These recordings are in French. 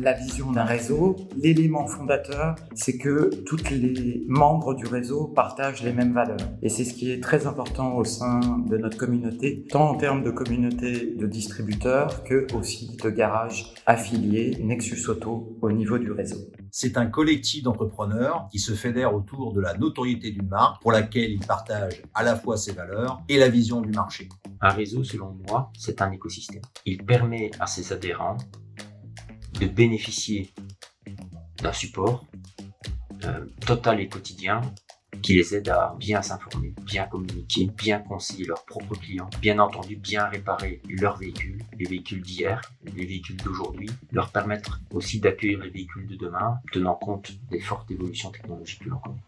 la vision d'un réseau, l'élément fondateur, c'est que tous les membres du réseau partagent les mêmes valeurs. Et c'est ce qui est très important au sein de notre communauté, tant en termes de communauté de distributeurs que aussi de garages affiliés Nexus Auto au niveau du réseau. C'est un collectif d'entrepreneurs qui se fédèrent autour de la notoriété d'une marque pour laquelle ils partagent à la fois ses valeurs et la vision du marché. Un réseau, selon moi, c'est un écosystème. Il permet à ses adhérents de bénéficier d'un support total et quotidien qui les aide à bien s'informer, bien communiquer, bien conseiller leurs propres clients, bien entendu bien réparer leurs véhicules, les véhicules d'hier, les véhicules d'aujourd'hui, leur permettre aussi d'accueillir les véhicules de demain, tenant compte des fortes évolutions technologiques que l'on connaît.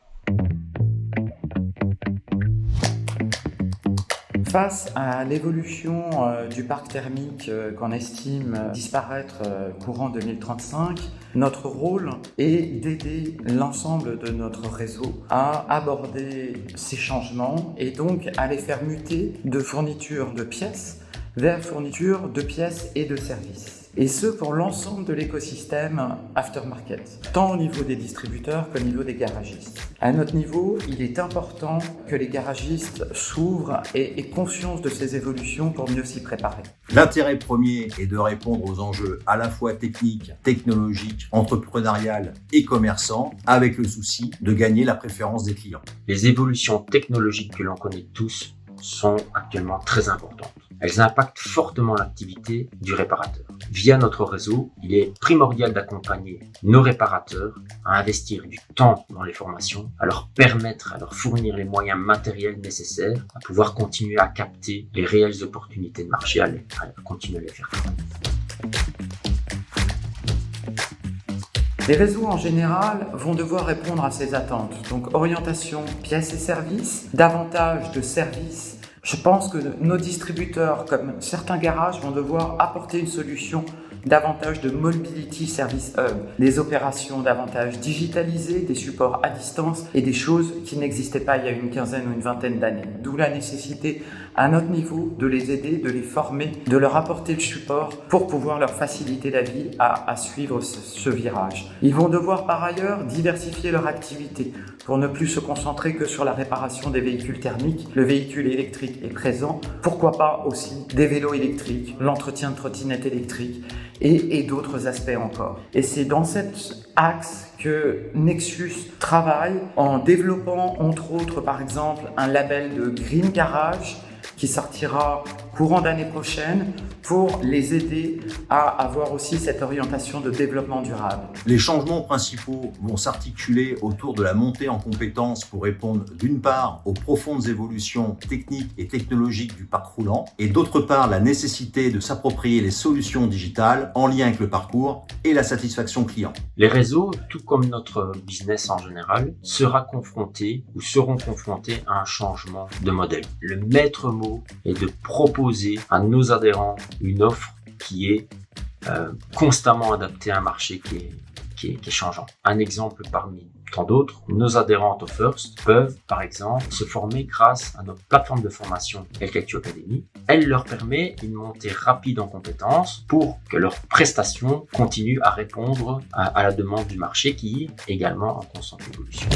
Face à l'évolution du parc thermique qu'on estime disparaître courant 2035, notre rôle est d'aider l'ensemble de notre réseau à aborder ces changements et donc à les faire muter de fourniture de pièces vers fourniture de pièces et de services. Et ce pour l'ensemble de l'écosystème aftermarket, tant au niveau des distributeurs qu'au niveau des garagistes. À notre niveau, il est important que les garagistes s'ouvrent et aient conscience de ces évolutions pour mieux s'y préparer. L'intérêt premier est de répondre aux enjeux à la fois techniques, technologiques, entrepreneuriales et commerçants, avec le souci de gagner la préférence des clients. Les évolutions technologiques que l'on connaît tous sont actuellement très importantes. Elles impactent fortement l'activité du réparateur. Via notre réseau, il est primordial d'accompagner nos réparateurs à investir du temps dans les formations, à leur permettre, à leur fournir les moyens matériels nécessaires à pouvoir continuer à capter les réelles opportunités de marché, à continuer à les faire travailler. Les réseaux en général vont devoir répondre à ces attentes. Donc orientation pièces et services, davantage de services. Je pense que nos distributeurs, comme certains garages, vont devoir apporter une solution davantage de Mobility Service Hub, des opérations davantage digitalisées, des supports à distance et des choses qui n'existaient pas il y a une quinzaine ou une vingtaine d'années. D'où la nécessité, à notre niveau, de les aider, de les former, de leur apporter le support pour pouvoir leur faciliter la vie à suivre ce virage. Ils vont devoir par ailleurs diversifier leur activité pour ne plus se concentrer que sur la réparation des véhicules thermiques. Le véhicule électrique est présent, pourquoi pas aussi des vélos électriques, l'entretien de trottinettes électriques et d'autres aspects encore. Et c'est dans cet axe que Nexus travaille en développant entre autres par exemple un label de Green Garage qui sortira courant d'année prochaine pour les aider à avoir aussi cette orientation de développement durable. Les changements principaux vont s'articuler autour de la montée en compétences pour répondre d'une part aux profondes évolutions techniques et technologiques du parc roulant et d'autre part la nécessité de s'approprier les solutions digitales en lien avec le parcours et la satisfaction client. Les réseaux, tout comme notre business en général, seront confrontés à un changement de modèle. Le maître mot est de proposer à nos adhérents une offre qui est constamment adaptée à un marché qui est changeant. Un exemple parmi tant d'autres, nos adhérents au First peuvent, par exemple, se former grâce à notre plateforme de formation LKQ Academy. Elle leur permet une montée rapide en compétences pour que leurs prestations continuent à répondre à la demande du marché qui est également en constante évolution.